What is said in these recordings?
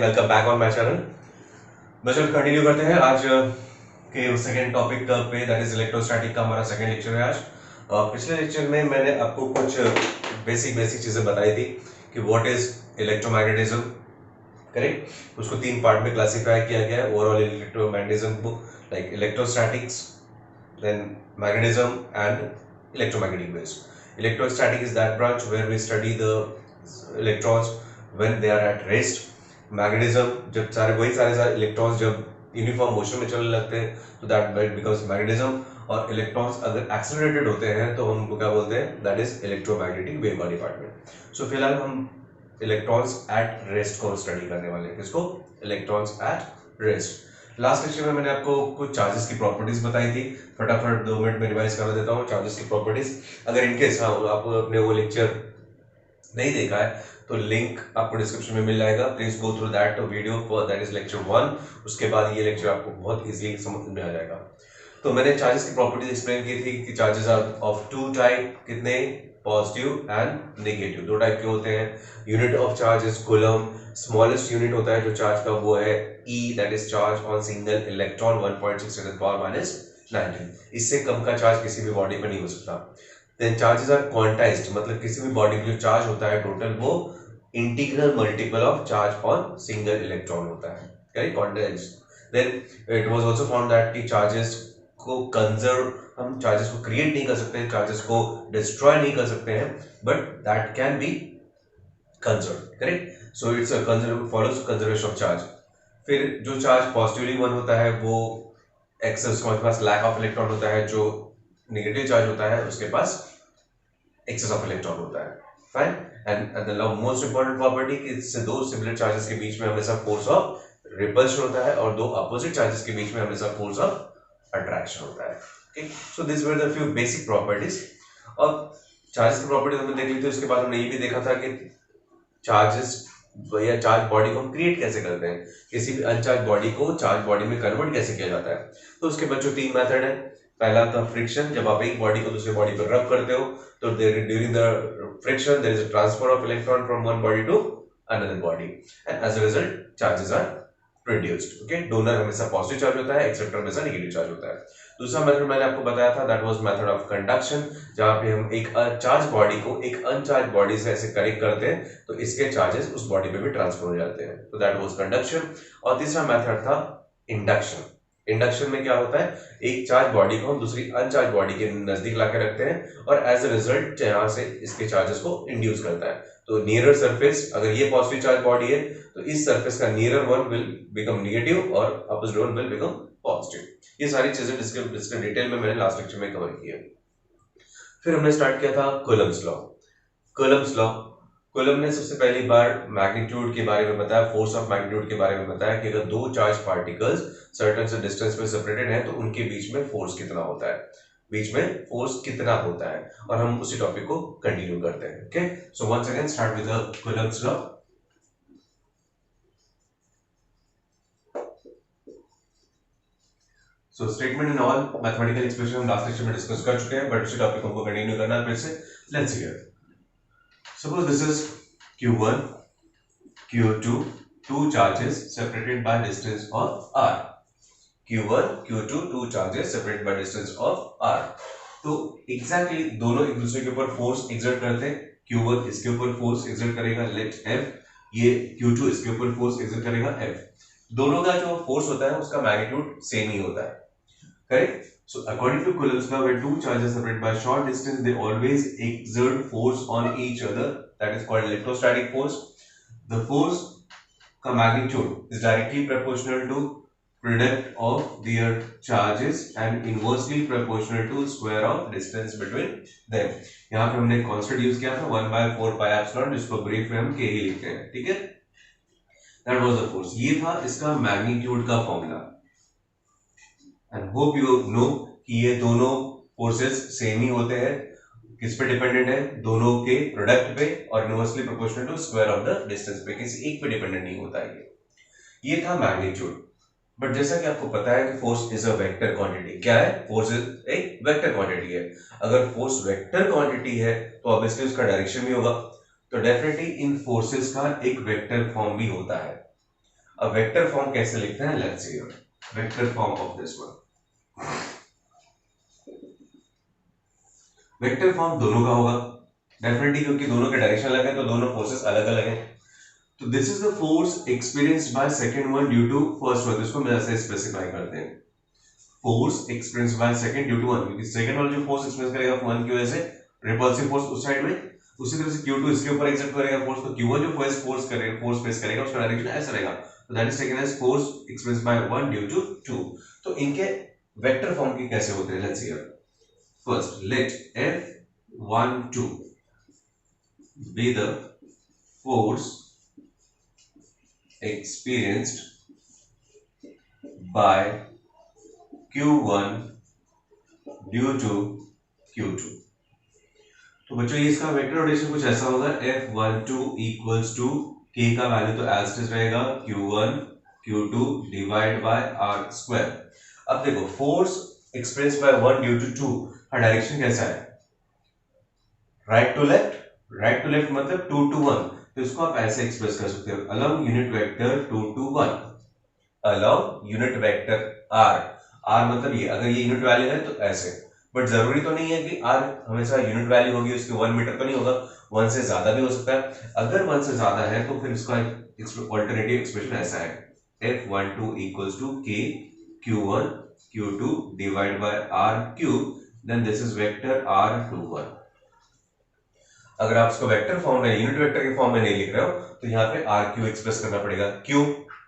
Welcome back on my channel. चलो continue करते हैं आज के सेकंड टॉपिक पे, दैट इज इलेक्ट्रोस्टैटिक का हमारा सेकंड लेक्चर है आज। पिछले लेक्चर में मैंने आपको कुछ बेसिक चीजें बताई थी कि व्हाट इज इलेक्ट्रोमैग्नेटिज्म, करेक्ट। उसको तीन पार्ट में क्लासिफाई किया गया है। ओवरऑल इलेक्ट्रोमैग्नेटिज्म को like electrostatics, then magnetism and electromagnetic waves. Electrostatic is that branch where we study the electrons when they are at rest. Magnetism जब सारे इलेक्ट्रॉन्स जब यूनिफॉर्म मोशन में चलने लगते हैं तो दैट बिकम्स मैग्नेटिज्म। और इलेक्ट्रॉन्स अगर एक्सेलरेटेड होते हैं तो हम उनको क्या बोलते हैं, दैट इज इलेक्ट्रोमैग्नेटिक वेव का डिपार्टमेंट। सो फिलहाल हम इलेक्ट्रॉन्स एट रेस्ट को स्टडी करने वाले हैं। किसको? Electrons at rest. Last lecture में मैंने आपको कुछ चार्जेस की प्रॉपर्टीज बताई थी। फटाफट 2 मिनट में रिवाइज करा देता हूँ चार्जेस की प्रॉपर्टीज। अगर इनकेस आप अपने वो लेक्चर नहीं देखा है तो लिंक आपको डिस्क्रिप्शन में मिल जाएगा। Please go through that video for that is lecture 1। उसके बाद ये लेक्चर आपको बहुत इजीली समझ में आ जाएगा। तो मैंने चार्जेस की प्रॉपर्टीज एक्सप्लेन की थी कि charges are of two type. कितने? Positive and negative. दो टाइप के होते हैं। Unit of charge is coulomb. Smallest unit होता है जो चार्ज का वो है E, that is charge on single electron 1.6 × 10⁻⁹। इससे कम का चार्ज किसी भी बॉडी पर नहीं हो सकता। देन चार्जेस आर क्वांटाइज्ड, मतलब किसी भी बॉडी में जो चार्ज होता है टोटल वो integral multiple of charge on single electron होता है, correct, quantised. Then it was also found that कि चार्जेस को कंजर्व, हम चार्जेस को क्रिएट नहीं कर सकते, चार्जेस को डिस्ट्रॉय नहीं कर सकते हैं, but that can be conserve, correct. So it's a conserve, follows conservation of charge. फिर जो चार्ज पॉजिटिवली वन होता है वो एक्सेस, उसके पास लैक ऑफ इलेक्ट्रॉन होता है। जो नेगेटिव चार्ज होता है उसके पास एक्सेस ऑफ इलेक्ट्रॉन होता है, fine. And the most important property कि इससे दो सिमिलर चार्जेस के बीच में हमेशा फोर्स ऑफ रिपल्शन होता है और दो अपोजिट चार्जेस के बीच में हमेशा फोर्स ऑफ अट्रैक्शन होता है। Okay, so this were the few basic properties. और चार्जेस की प्रॉपर्टीज हमने देख ली थी। उसके बाद हमने ये भी देखा था कि चार्जेस या चार्ज बॉडी को हम क्रिएट कैसे करते हैं, किसी भी अनचार्ज बॉडी को चार्ज बॉडी में कन्वर्ट कैसे किया जाता है। तो उसके बाद जो तीन मेथड है, पहला था फ्रिक्शन। जब आप एक बॉडी को दूसरे बॉडी पर रब करते हो तो during the friction there is a transfer of electron from one body to another body and as a result charges are produced. Okay, donor हमेशा पॉजिटिव चार्ज होता है, एक्सेप्टर हमेशा नेगेटिव चार्ज होता है। दूसरा मेथड मैंने आपको बताया था, that was method of conduction, जहां पे हम एक चार्ज बॉडी को एक अनचार्ज बॉडी से ऐसे कनेक्ट करते हैं तो इसके चार्जेस उस बॉडी में भी ट्रांसफर हो जाते हैं। तो दैट वाज कंडक्शन। और तीसरा मेथड था इंडक्शन। इंडक्शन में क्या होता है, एक चार्ज बॉडी को हम दूसरी अनचार्ज बॉडी के नजदीक लाकर रखते हैं और एज अ रिजल्ट यहां से इसके चार्जेस को इंड्यूस करता है। तो नियरर सरफेस, अगर ये पॉजिटिव चार्ज बॉडी है तो इस सरफेस का nearer one will become negative और opposite one will become positive. ये सारी चीजें डिस्कस डिटेल में मैंने लास्ट लेक्चर में कवर की है। फिर हमने स्टार्ट किया था Coulomb's law. Coulomb's law, coulomb ने सबसे पहली बार मैग्नीट्यूड के बारे में बताया, फोर्स ऑफ मैग्नीट्यूड के बारे में बताया कि अगर दो चार्ज पार्टिकल्स सर्टेन से डिस्टेंस पे सेपरेटेड हैं तो उनके बीच में फोर्स कितना होता है, बीच में फोर्स कितना होता है। और हम उसी टॉपिक को कंटिन्यू करते हैं। Okay, so once again start with the Coulomb's law. So statement and all mathematical expression हम लास्ट लेक्चर में डिस्कस कर चुके हैं, बट उसी टॉपिक को हमको कंटिन्यू करना है फिर से। Let's see here, suppose this is q1 q2, two charges separated by distance of r। q1 q2 two charges separated by distance of r। तो exactly दोनों एक दूसरे के ऊपर फोर्स एक्सर्ट करते हैं। q1 इसके ऊपर फोर्स एक्सर्ट करेगा, लेट f, ये q2 इसके ऊपर फोर्स एक्सर्ट करेगा, f। दोनों का जो फोर्स होता है उसका मैग्नीट्यूड सेम ही होता है, correct? So according to Coulomb's law, when two charges are separated by short distance, they always exert force on each other. That is called electrostatic force. The force का magnitude is directly proportional to product of their charges and inversely proportional to square of distance between them. यहाँ पे हमने constant use किया था 1/4 pi epsilon, जिसको brief में हम k ही लिखते हैं, ठीक है? That was the force. ये था इसका magnitude का formula. And hope you know कि ये दोनों फोर्सेस सेम ही होते हैं। किस पे डिपेंडेंट है? दोनों के प्रोडक्ट पे और inversely proportional to square of the distance पे, किसी एक पे डिपेंडेंट नहीं होता है। ये था मैग्नीट्यूड। बट जैसा कि आपको पता है कि force is a vector quantity. क्या है? फोर्स इज एक वेक्टर क्वांटिटी है। अगर फोर्स वेक्टर क्वांटिटी है तो ऑब्वियसली उसका डायरेक्शन भी होगा। तो डेफिनेटली इन फोर्सेस का एक वेक्टर फॉर्म भी होता है। अब वेक्टर फॉर्म कैसे लिखते हैं, let's C vector form of this one. Vector form दोनों का होगा डेफिनेटली, क्योंकि दोनों के डायरेक्शन अलग है तो दोनों फोर्सेस अलग अलग हैं। तो this is the force experienced by second one due to first one, इसको मैं ऐसे स्पेसिफाई करते हैं, force experienced by second due to one, क्योंकि सेकंड वाला जो फोर्स एक्सपीरियंस करेगा वन की वजह से रिपल्सिव फोर्स उस साइड में, उसी तरह से Q2 इसके ऊपर एग्जर्ट करेगा फोर्स, तो Q1 जो फोर्स करेगा, फोर्स फेस करेगा, उसका डायरेक्शन ऐसा रहेगा, तो that is taken as force experienced by one due to two. तो इनके वेक्टर फॉर्म की कैसे होते हैं, let's see here. First let F12 be the force experienced by Q1 due to Q2। तो बच्चों ये इसका वेक्टर रोटेशन कुछ ऐसा होगा, F12 इक्वल्स टू K का वैल्यू तो एज इट इज रहेगा Q1 Q2 divide by R square. अब देखो force experience by one due to two का डायरेक्शन कैसा है, right to left, right to left मतलब 2 to 1, तो इसको आप ऐसे एक्सप्रेस कर सकते हो, along unit vector 2 to 1, along unit vector R, R मतलब ये, अगर ये यूनिट वैल्यू है तो ऐसे, बट जरूरी तो नहीं है कि R हमेशा यूनिट वैल्यू होगी, उसकी 1 मीटर तो नहीं होगा, 1 से ज्यादा भी हो सकता है। अगर 1 से ज्यादा है तो फिर इसका ऑल्टरनेटिव एक्सप्रेशन ऐसा है, F12 equals to K Q1 Q2 divide by R cube, then this is vector R21। अगर आप इसको वेक्टर फॉर्म में, यूनिट वेक्टर के फॉर्म में नहीं लिख रहे हो तो यहाँ पे आर क्यू एक्सप्रेस करना पड़ेगा। क्यों,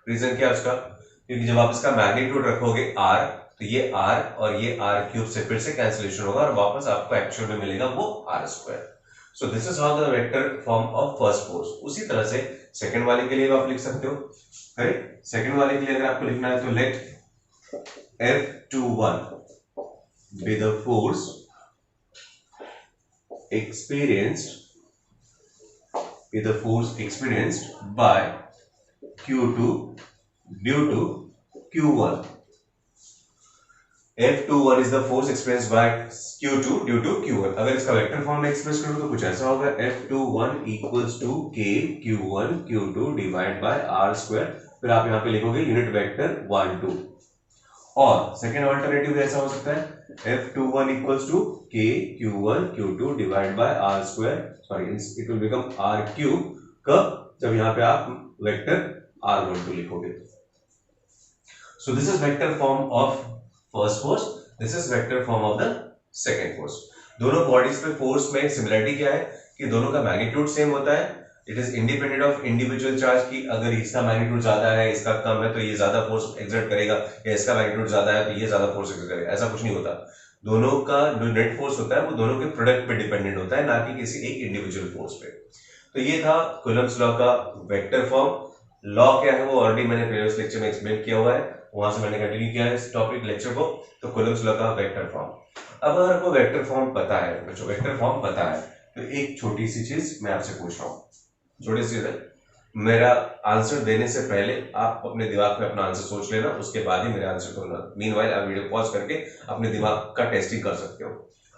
रीजन क्या है उसका, क्योंकि जब आप इसका मैग्नीट्यूड रखोगे आर तो ये आर और ये आर क्यूब से फिर से कैंसिलेशन होगा और वापस आपको एक्चुअल में मिलेगा वो R square. So this is how the vector form of first force. उसी तरह से सेकंड वाले के लिए आप लिख सकते हो, करेक्ट। सेकंड वाले के लिए अगर आपको लिखना है तो late F21 be the force experienced by Q2 due to Q1। F21 is the force experienced by Q2 due to Q1। अगर इसका वेक्टर फॉर्म में एक्सप्रेस करूं तो कुछ ऐसा होगा, F21 equals to K Q1 Q2 divide by R square, फिर आप यहाँ पे लिखोगे यूनिट वेक्टर 1 2, और सेकेंड ऑल्टरनेटिव ऐसा हो सकता है F21 equals to K Q1 Q2 divided by R square, sorry it will become R cube, कब, जब यहाँ पे आप वेक्टर R12 लिखोगे। So this is vector form of first force, this is vector form of the second force। दोनों bodies पे force में similarity क्या है कि दोनों का मैग्नीट्यूड सेम होता है, it is independent of individual charge की, अगर इसका मैग्नीट्यूड ज्यादा है इसका कम है तो ये ज्यादा फोर्स एक्सर्ट करेगा, या इसका मैग्नीट्यूड ज्यादा है तो ये ज्यादा फोर्स एक्सर्ट करेगा, ऐसा कुछ नहीं होता। दोनों का जो नेट फोर्स होता है वो दोनों के प्रोडक्ट पे डिपेंडेंट होता है, ना कि किसी एक इंडिविजुअल फोर्स पे। तो ये था कूलम्ब्स लॉ का वेक्टर फॉर्म। लॉ क्या है वो ऑलरेडी मैंने प्रीवियस लेक्चर में एक्सप्लेन किया हुआ है, वहां से मैंने कंटिन्यू किया है इस टॉपिक लेक्चर को। तो कूलम्ब्स लॉ का वेक्टर फॉर्म, अब अगर आपको वेक्टर फॉर्म पता है, बच्चों वेक्टर फॉर्म पता है, तो एक छोटी सी चीज मैं आपसे पूछ रहा हूँ, छोटी सी है, मेरा आंसर देने से पहले आप अपने दिमाग में अपना आंसर सोच लेना, उसके बाद ही मेरे आंसर को बोलना। मीनवाइल आप वीडियो पॉज करके अपने दिमाग का टेस्टिंग कर सकते हो।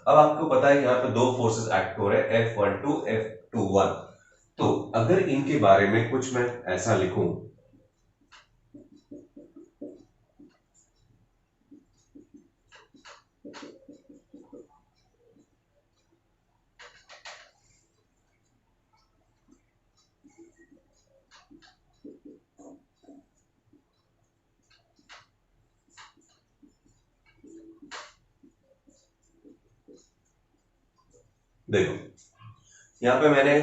अब आपको पता है यहाँ पे दो फोर्सेस एक्ट हो रहे हैं, F12 F21। तो अगर इनके बारे में कुछ मैं ऐसा लिखूं, देखो यहां पे मैंने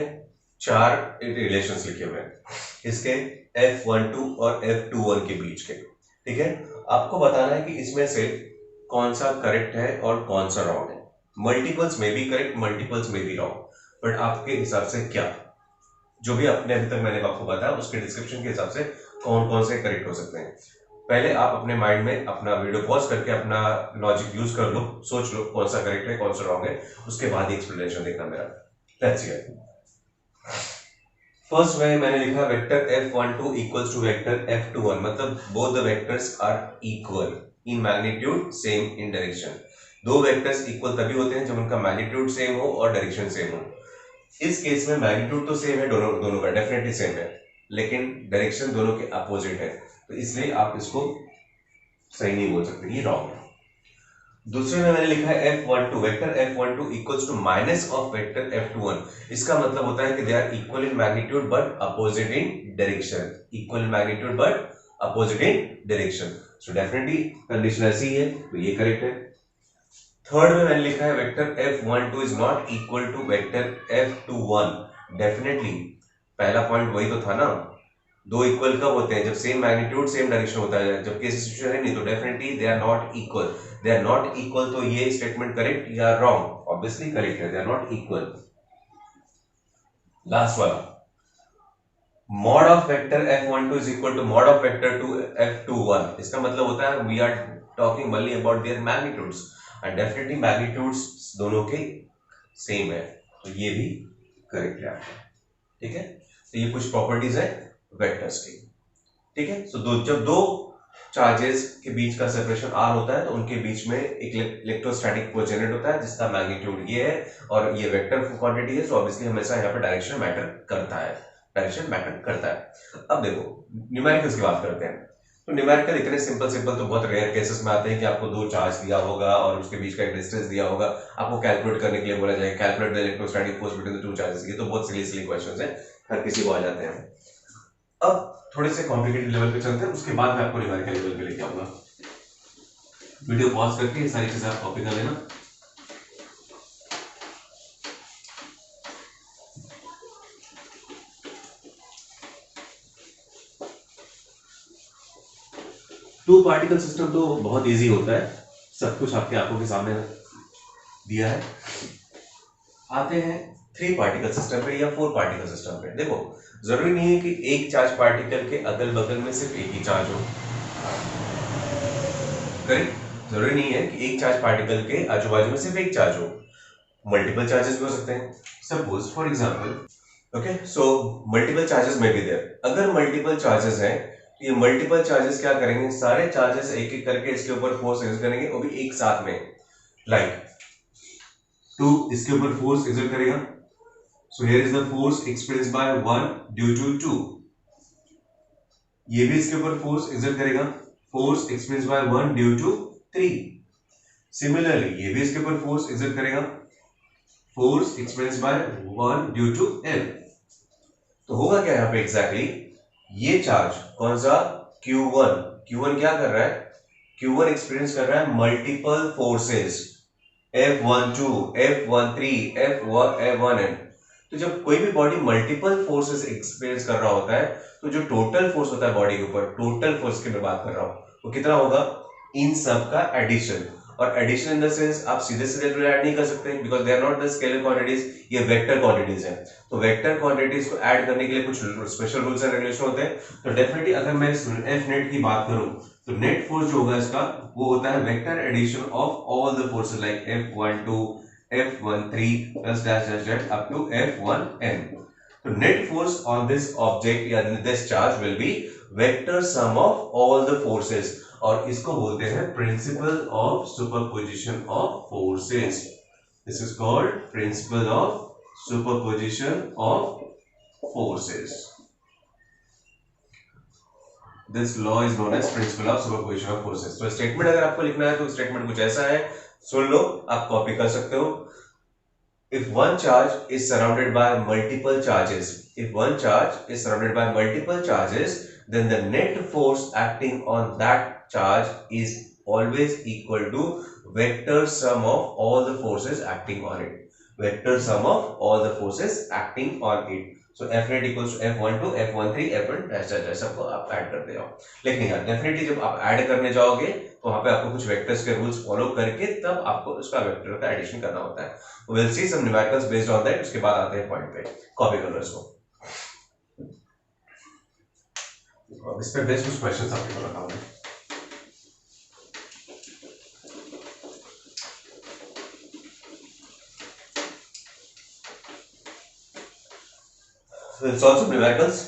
चार रिलेशंस लिखे हुए हैं इसके F12 और F21 के बीच के, ठीक है। आपको बताना है कि इसमें से कौन सा करेक्ट है और कौन सा रॉन्ग है। मल्टीपल्स में भी करेक्ट, मल्टीपल्स में भी रॉन्ग, बट आपके हिसाब से क्या, जो भी अपने अभी तक मैंने आपको बताया उसके डिस्क्रिप्शन के हिसाब से कौन कौन से करेक्ट हो सकते हैं। पहले आप अपने माइंड में अपना वीडियो पॉज करके अपना लॉजिक यूज कर लो, सोच लो कौन सा करेक्ट है कौन सा रॉन्ग है, उसके बाद ही एक्सप्लेनेशन देखना मेरा। लेट्स सी फर्स्ट में मैंने लिखा vector F12 equals to vector F21, मतलब both the vectors are equal in magnitude same in direction. दो वेक्टर्स इक्वल तभी होते हैं जब उनका मैग्नीट्यूड सेम हो और डायरेक्शन सेम हो। इस केस में मैग्नीट्यूड तो सेम है दोनों का, डेफिनेटली सेम है, लेकिन डायरेक्शन दोनों के अपोजिट है, तो इसलिए आप इसको सही नहीं बोल सकते, ये रॉन्ग है। दूसरे में मैंने लिखा है F12 vector F12 equals to minus of vector F21। इसका मतलब होता है कि they are equal in magnitude but opposite in direction, equal in magnitude but opposite in direction. So definitely condition ऐसी है, तो ये करेक्ट है। थर्ड में मैंने लिखा है vector F12 is not equal to vector F21। Definitely पहला पॉइंट वही तो था ना, दो इक्वल कब होते हैं, जब सेम मैग्नीट्यूड सेम डायरेक्शन होता है, जबकि ऐसी सिचुएशन है नहीं, तो definitely they are not equal. They are not equal, तो ये स्टेटमेंट करेक्ट या रॉन्ग? ऑब्वियसली करेक्ट है, they are not equal. Last वाला, mod of vector F12 is equal to mod of vector to F21। इसका मतलब होता है we are talking only about their magnitudes, and definitely magnitudes दोनों के same है, तो ये भी करेक्ट है आपका। ठीक है, तो ये कुछ प्रॉपर्टीज है वेक्टर्स की। ठीक है, सो जब दो चार्जेस के बीच का सेपरेशन r होता है, तो उनके बीच में एक इलेक्ट्रोस्टैटिक फोर्स जनरेट होता है जिसका मैग्नीट्यूड ये है, और ये वेक्टर क्वांटिटी है, सो ऑब्वियसली हमेशा यहाँ पे डायरेक्शन मैटर करता है, डायरेक्शन मैटर करता है। अब देखो न्यूमेरिकल्स की बात करते हैं, तो न्यूमेरिकल इतने सिंपल सिंपल तो बहुत रेयर केसेस में आते हैं कि आपको दो चार्ज दिया होगा और उसके बीच का एक डिस्टेंस दिया होगा, आपको कैलकुलेट करने के लिए बोला जाए calculate the electrostatic force between the two charges. ये तो बहुत सिली क्वेश्चंस हैं, हर किसी को आ जाते हैं। अब थोड़े से कॉम्प्लिकेटेड लेवल पे चलते हैं, उसके बाद मैं आपको न्यूमेरिकल लेवल पे लेके आऊंगा। वीडियो पॉज करके ये सारी चीजें आप कॉपी कर लेना। टू पार्टिकल सिस्टम तो बहुत इजी होता है, सब कुछ आपकी आंखों के सामने दिया है। आते हैं थ्री पार्टिकल सिस्टम पे या फोर पार्टिकल सिस्टम पे। देखो जरूरी नहीं है कि एक चार्ज पार्टिकल के अगल बगल में सिर्फ एक ही चार्ज हो, करेक्ट? जरूरी नहीं है कि एक चार्ज पार्टिकल के आजू बाजू में सिर्फ एक चार्ज हो, मल्टीपल चार्जेस भी हो सकते हैं। Suppose for example, okay, so multiple charges में भी देयर, अगर मल्टीपल चार्जेस हैं, ये मल्टीपल चार्जेस क्या करेंगे, सारे चार्जेस एक एक करके इसके ऊपर फोर्स एक्सर्ट करेंगे, वो भी एक साथ में। लाइक टू इसके ऊपर फोर्स एक्सर्ट करेगा, so here is the force experienced by 1 due to 2। ये भी इसके ऊपर फोर्स एक्सर्ट करेगा, force experienced by 1 due to 3। Similarly ये भी इसके ऊपर फोर्स एक्सर्ट करेगा, force experienced by 1 due to L। तो होगा क्या यहाँ पे एग्जैक्टली, ये चार्ज कौन सा, Q1, Q1 क्या कर रहा है, Q1 एक्सपीरियंस कर रहा है multiple forces, F12, F13, F1N। तो जब कोई भी बॉडी मल्टीपल फोर्सेस एक्सपीरियंस कर रहा होता है, तो जो टोटल फोर्स होता है बॉडी के ऊपर, टोटल फोर्स की मैं बात कर रहा हूं, वो कितना होगा, इन सब का एडिशन। और एडिशन इन द सेंस आप सीधे सीधे तो ऐड नहीं कर सकते, because they are not the scalar quantities, ये वेक्टर क्वांटिटीज हैं। तो वेक्टर क्वांटिटीज को ऐड करने के लिए कुछ स्पेशल रूल्स एंड रेगुलेशन होते हैं। तो डेफिनेटली अगर मैं एफ नेट की बात करूं, तो नेट फोर्स जो होगा इसका, वो होता है vector addition of all the forces, like F12, F13 plus dash dash dash up to F1N. So net force on this object या this charge will be vector sum of all the forces, और इसको बोलते हैं principle of superposition of forces. This is called principle of superposition of forces. This law is known as principle of superposition of forces. तो statement अगर आपको लिखना है तो स्टेटमेंट कुछ ऐसा है, सुन लो, आप कॉपी कर सकते हो। If one charge is surrounded by multiple charges, if one charge is surrounded by multiple charges, then the net force acting on that charge is always equal to vector sum of all the forces acting on it. Vector sum of all the forces acting on it. So F net equals to F12, F13, F1 dash dash dash, सबको आप add करते जाओ। लेकिन यार definitely जब आप add करने जाओगे तो वहां पे आपको कुछ वेक्टर्स के रूल्स फॉलो करके तब आपको उसका वेक्टर का एडिशन करना होता है। We'll see some numericals based on that, उसके बाद आते हैं पॉइंट पे, कॉपी कर लो इसको। इस पे बेस्ट कुछ क्वेश्चंस आपके को रखा हुआ है। So we'll solve some numericals.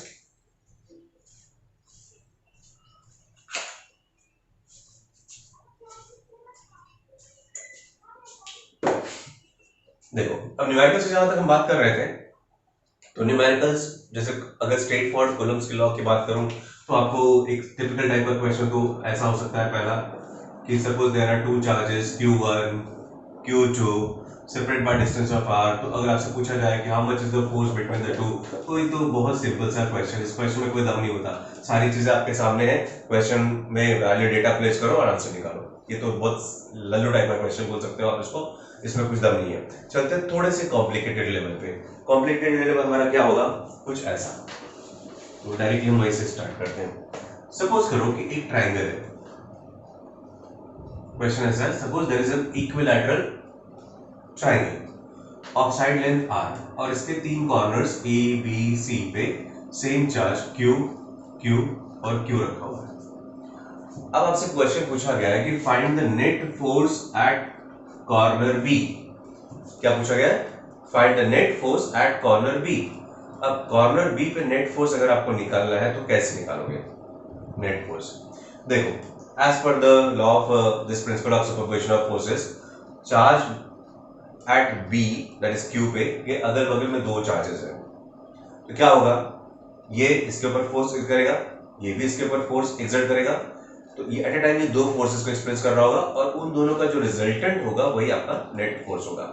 देखो अब न्यूमेरिकल से जहां तक हम बात कर रहे थे, तो न्यूमेरिकल्स, जैसे अगर स्ट्रेट फॉरवर्ड कॉलम्स के लॉ की बात करूं तो आपको एक टिपिकल टाइप का क्वेश्चन तो ऐसा हो सकता है पहला कि suppose there are two charges Q1 Q2 separate by distance of r। तो अगर आपसे पूछा जाए कि how much is the force between the two, तो ये तो बहुत सिंपल सा क्वेश्चन, इस क्वेश्चन में कोई दम नहीं होता, सारी चीजें आपके सामने है, क्वेश्चन में वैल्यू डेटा प्लेस करो और आंसर निकालो। ये तो बहुत लल्लू टाइप का क्वेश्चन बोल सकते हो आप इसको, इसमें कुछ दम नहीं है। चलते हैं थोड़े से कॉम्प्लिकेटेड लेवल पे। कॉम्प्लिकेटेड लेवल हमारा क्या होगा, कुछ ऐसा। तो डायरेक्टली हम वहीं से स्टार्ट करते हैं। सपोज करो कि एक ट्राइंगल है, क्वेश्चन ऐसा है, suppose there is an equilateral triangle of side length r और इसके तीन कॉर्नर्स a b c पे सेम चार्ज q q और q रखा हुआ है। अब आपसे क्वेश्चन पूछा गया है कि find the net force at corner b। क्या पूछा गया है, find the net force at corner b। अब कॉर्नर b पे नेट फोर्स अगर आपको निकालना है तो कैसे निकालोगे नेट फोर्स। देखो, as per the law of this principle of superposition of forces, charge at B that is Q पे ये अगल बगल में दो चार्जेस हैं, तो क्या होगा, ये इसके ऊपर फोर्स करेगा, ये भी इसके ऊपर फोर्स एक्सर्ट करेगा, तो ये एट ए टाइम ये दो फोर्सेस को एक्सप्रेस कर रहा होगा और उन दोनों का जो रिजल्टेंट होगा वही आपका नेट फोर्स होगा।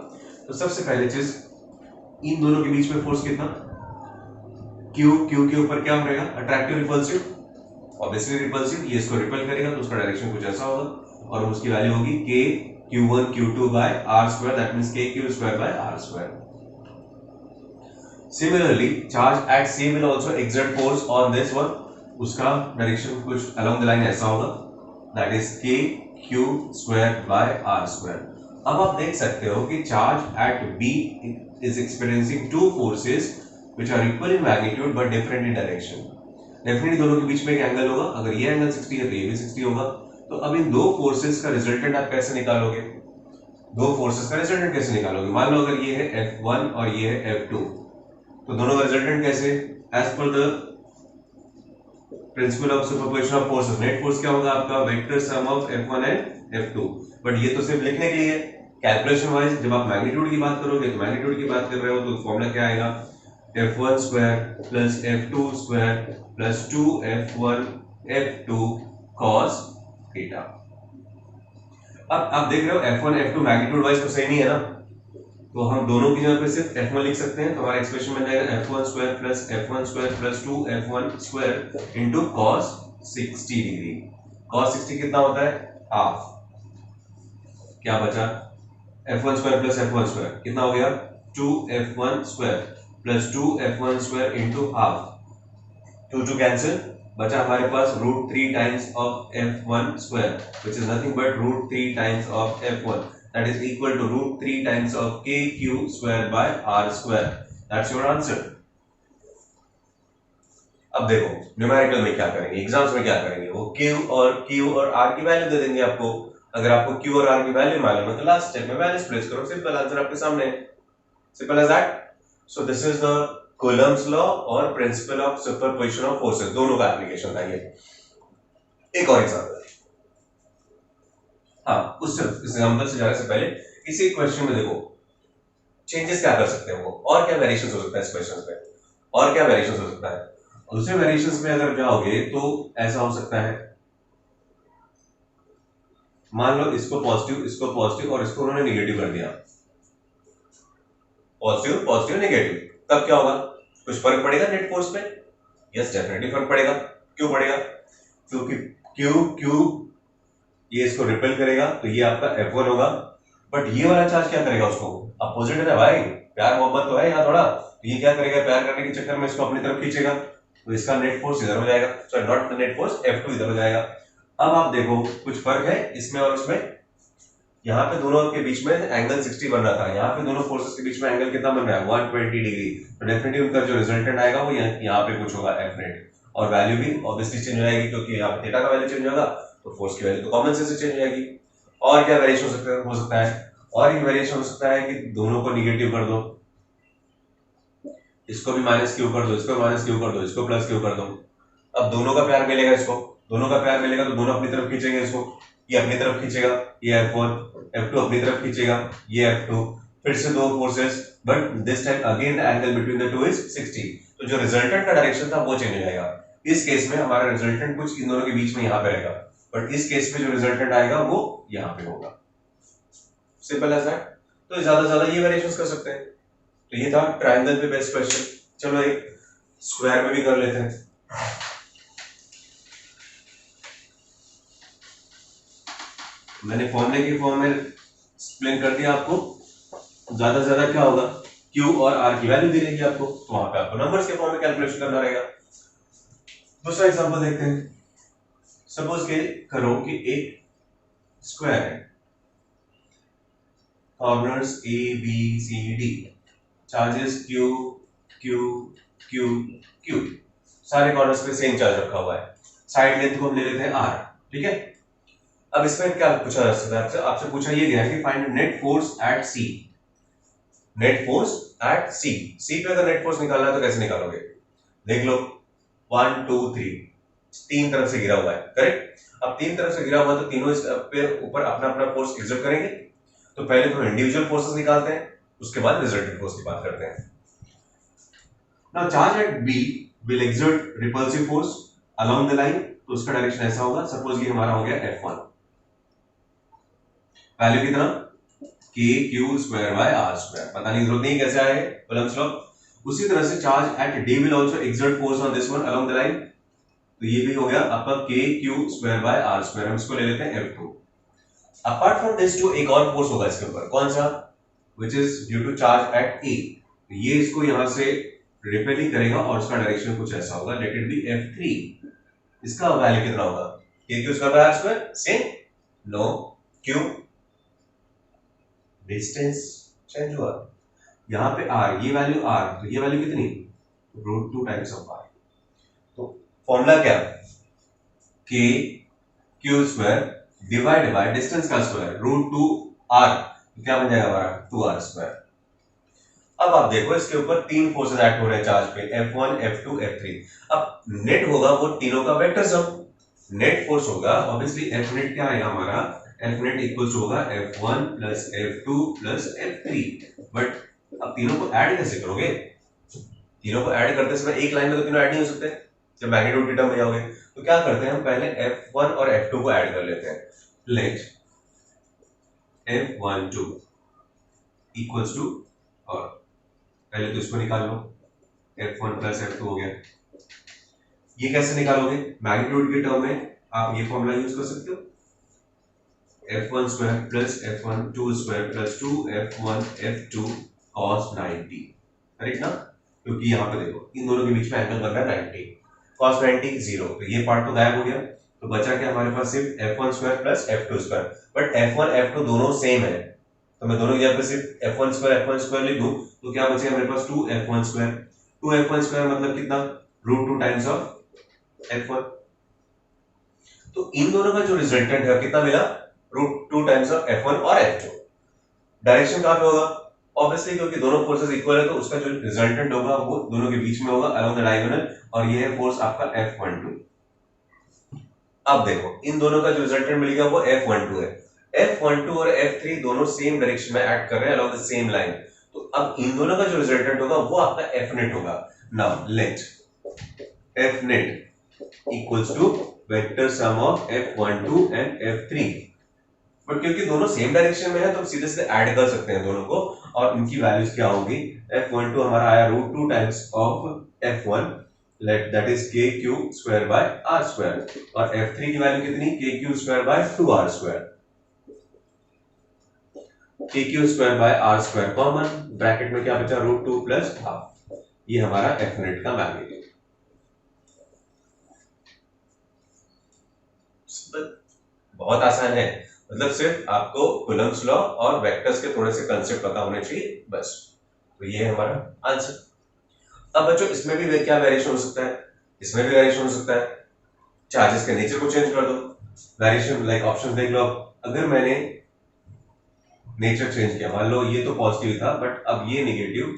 तो सबसे पहले चीज, इन दोनों के बीच में फोर्स कितना, Q के ऊपर क्या रहेगा, अट्रैक्टिव रिपल्सिव, ऑब्वियसली रिपल्सिव, ये इसको रिपेल करेगा तो उसका डायरेक्शन कुछ ऐसा होगा और उसकी वैल्यू होगी K Q1 Q2 by r square, that means KQ square by r square. Similarly, charge at C will also exert force on this one. उसका डायरेक्शन कुछ along the line ऐसा होगा, that is KQ square by r square. अब आप देख सकते हो कि charge at B is experiencing two forces which are equal in magnitude but different in direction. Definitely दोनों के बीच में एक एंगल होगा, अगर ये एंगल 60 है तो ये भी 60 होगा। तो अब इन दो फोर्सेस का रिजल्टेंट आप कैसे निकालोगे, दो फोर्सेस का रिजल्टेंट कैसे निकालोगे। मान लो अगर ये है F1 और ये है F2, तो दोनों का रिजल्टेंट कैसे, as per the principle of superposition of forces, net force क्या होगा आपका, vector sum of F1 and F2। But ये तो सिर्फ लिखने के लिए, कैलकुलेशन वाइज जब आप मैग्नीट्यूड की बात करोगे, तो मैग्नीट्यूड की बात कर रहे हो तो फॉर्मूला क्या आएगा, F1 square plus F2 square plus 2F1 F2 cos theta. अब आप देख रहे हो F1 F2 मैग्नीट्यूड वाइज तो सेम ही है ना, तो हम दोनों की जगह पे सिर्फ F1 लिख सकते हैं, तो हमारा एक्सप्रेशन बन जाएगा F1 square plus 2F1 square into cos 60 degree. cos 60 कितना होता है, हाफ। क्या बचा, F1 square plus F1 square कितना हो गया, 2F1 square plus 2F1 square into half, 2 cancel, बचा हमारे पास √3 times of F1 square which is nothing but √3 times of F1, that is equal to √3 times of KQ square by R square. That's your answer. अब देखो numerical में क्या करेंगे, exams में क्या करेंगे, वो Q और R की वैल्यू दे देंगे आपको। अगर आपको Q और R की वैल्यू मालूम है तो लास्ट स्टेप में वैल्यूज प्लेस करो, सिंपल आंसर आपके सामने है, simple as that. So this is the Coulomb's law और principle of superposition of forces, दोनों का एप्लीकेशन था ये। एक और एग्जांपल, हाँ उस एग्जांपल से जाने से पहले इसी क्वेश्चन में देखो चेंजेस क्या कर सकते हैं वो, और क्या वेरिएशंस हो सकता है इस क्वेश्चन में, और क्या वेरिएशंस हो सकता है। दूसरे वेरिएशंस में अगर जाओगे तो ऐसा हो सकता है, मान लो इसको पॉजिटिव और इसको उन्होंने नेगेटिव कर दिया, पॉजिटिव नेगेटिव, तब क्या होगा, कुछ फर्क पड़ेगा नेट फोर्स पे, यस डेफिनेटली फर्क पड़ेगा। क्यों पड़ेगा, क्योंकि क्यू ये इसको रिपेल करेगा तो ये आपका F1 होगा, बट ये वाला चार्ज क्या करेगा, उसको अपोजिट है ना भाई, प्यार मोहब्बत तो है यहाँ थोड़ा, तो ये क्या करेगा, प्यार करने के चक्कर में इसको अपनी तरफ खींचेगा, तो इसका नेट फोर्स इधर हो जाएगा, so not the net force, F2 इधर हो जाएगा। अब आप देखो कुछ फर्क है इसमें और उसमें, यहाँ पे दोनों के बीच में एंगल 60 बन रहा था, यहाँ पे दोनों फोर्सेस के बीच में एंगल कितना बन रहा है, 120 डिग्री, तो डेफिनेटली उनका जो रिजल्टेंट आएगा वो यहाँ पे कुछ होगा F नेट, और वैल्यू भी ऑब्वियसली चेंज हो जाएगी क्योंकि यहाँ पे थीटा का वैल्यू चेंज होगा तो फोर्स की वैल्यू तो कॉमन सेंस से चेंज हो जाएगी। और क्या वेरिएशन हो सकता है, और एक वेरिएशन हो सकता है कि दोनों को निगेटिव कर दो, इसको भी माइनस क्यू कर दो, इसको माइनस क्यू कर दो, इसको प्लस क्यू कर दो, अब दोनों का प्यार मिलेगा, इसको दोनों का प्यार मिलेगा तो दोनों अपनी तरफ खींचेंगे, इसको ये अपनी तरफ खींचेगा, ये F1, F2 अपनी तरफ खींचेगा, ये F2, फिर से दो forces, but this time again the angle between the two is 60, तो जो रिजल्टेंट का डायरेक्शन था वो चेंज हो जाएगा। इस केस में हमारा रिजल्टेंट कुछ इन दोनों के बीच में यहाँ पे रहेगा, बट इस केस में जो रिजल्टेंट आएगा वो यहाँ पे होगा। Simple as that. तो ज्यादा ये वेरिएशंस कर सकते हैं। तो ये था ट्रायंगल पे बेस्ट क्वेश्चन। चलो एक स्क्वायर में भी कर लेते हैं। मैंने फॉर्मूले के फॉर्म में एक्सप्लेन कर दिया आपको। ज्यादा से ज्यादा क्या होगा, Q और R की वैल्यू दी रहेगी आपको, तो वहां पे आपको नंबर्स के फॉर्म में कैलकुलेशन करना रहेगा। दूसरा एग्जांपल देखते हैं। सपोज के करो कि एक स्क्वायर है, corners A B C D, charges Q Q Q Q, सारे कॉर्नर्स पे सेम चार्ज रखा हुआ है। साइड लेंथ को हम ले लेते हैं R, ठीक है। अब इसमें क्या पूछा जा सकता है आपसे, आपसे पूछा ये गया कि find net force eight C। Net force eight C, C पे अगर नेट फोर्स निकालना है तो कैसे निकालोगे, देख लो 1 2 3, तीन तरफ से घिरा हुआ है, करेक्ट। अब तीन तरफ से घिरा हुआ तो तीनों इस पे ऊपर अपना अपना फोर्स एग्जर्ट करेंगे। तो पहले तो इंडिविजुअल फोर्सेस निकालते हैं, उसके बाद रिजल्टेंट फोर्स की बात करते हैं। Now charge at B will exert repulsive force along the line, तो उसका डायरेक्शन ऐसा होगा। सपोज ये हमारा हो गया F1, वैल्यू कितना KQ² पता नहीं, जरूरत नहीं कैसे आए कूलम्ब्स लॉ। उसी तरह से charge at D will also exert force on this one along the line, तो ये भी हो गया आपका KQ²/R², हम इसको ले लेते हैं F2। Apart from this to एक और फोर्स होगा इसके ऊपर, कौन सा, which is due to charge at A, ये इसको यहां से रिपेलिंग करेगा और उसका डायरेक्शन कुछ ऐसा होगा, लेट इट बी F3। इसका वैल्यू कितना होगा, KQ²/R², सेम, नो, क्यों, डिस्टेंस चेंज हुआ, यहां पे R, ये वैल्यू R, तो ये वैल्यू कितनी, √2 टाइम्स ऑफ R। तो फॉर्मूला क्या, KQ² डिवाइड बाय डिस्टेंस का स्क्वायर √2R, क्या बन जाएगा हमारा 2R²। अब आप देखो इसके ऊपर तीन फोर्सेस एक्ट हो रहे हैं चार्ज पे, F1 F2 F3। अब नेट होगा वो तीनों का वेक्टर सम, नेट फोर्स होगा ऑब्वियसली F नेट क्या आएगा हमारा, F नेट इक्वल्स होगा F1 plus F2 plus F3। But अब तीनों को ऐड कैसे करोगे, तीनों को ऐड करते समय एक लाइन में तो तीनों ऐड नहीं हो सकते, जब मैग्नीट्यूड की टर्म में जाओगे तो क्या करते हैं हम, पहले F1 और F2 को ऐड कर लेते हैं। लेट F12 इक्वल्स टू, और पहले तो इसको निकाल लो, F1 प्लस F2 हो गया। ये कैसे निकालोगे, मैग्नीट्यूड की टर्म में आप ये फॉर्मूला यूज कर सकते हो, F1² plus F12² plus 2F1 F2 cos 90, correct ना, क्योंकि यहाँ पे देखो इन दोनों के बीच में एंगल बन रहा है 90, cos 90 0, तो ये पार्ट तो गायब हो गया, तो बचा क्या हमारे पास सिर्फ F1² plus F2²। But F1 F2 दोनों सेम है, तो मैं दोनों की जगह पे सिर्फ F1² लिख दूं तो क्या बचेगा मेरे पास 2F1², 2F1² मतलब कितना, √2 टाइम्स ऑफ F1। तो इन दोनों का जो रिजल्टेंट है कितना मिला, √2 टाइम्स ऑफ F1 और F2। डायरेक्शन कहां पे होगा, ऑब्वियसली क्योंकि दोनों फोर्सेस इक्वल है तो उसका जो रिजल्टेंट होगा वो दोनों के बीच में होगा अलोंग द डायगोनल, और ये है फोर्स आपका F12। अब देखो इन दोनों का जो रिजल्टेंट मिलेगा वो F12 है, F12 और F3 दोनों सेम डायरेक्शन में एक्ट कर रहे हैं अलोंग द सेम लाइन, तो अब इन दोनों का जो रिजल्टेंट होगा वो आपका F नेट होगा। Now let F net equals to vector sum of F12 and F3, but क्योंकि दोनों सेम डायरेक्शन में है तो सीधे सीधे ऐड कर सकते हैं दोनों को, और उनकी वैल्यूज क्या होगी, F12 हमारा आया √2 times of F1, let that is KQ²/R², और F3 की वैल्यू कितनी, KQ²/2R², KQ²/R² कॉमन, ब्रैकेट में क्या बचा, √2 प्लस हाफ, ये हमारा F नेट का वैल्यू। बहुत आसान है, मतलब सिर्फ आपको कूलम्ब्स लॉ और वेक्टर्स के थोड़े से कंसेप्ट पता होने चाहिए बस। तो ये है हमारा आंसर। अब बच्चों इसमें भी क्या वेरिएशन हो सकता है, इसमें भी वेरिएशन हो सकता है, चार्जेस के नेचर को चेंज कर दो, वेरिएशन लाइक ऑप्शन देख लो। अगर मैंने नेचर चेंज किया, मान लो ये तो पॉजिटिव था बट अब ये नेगेटिव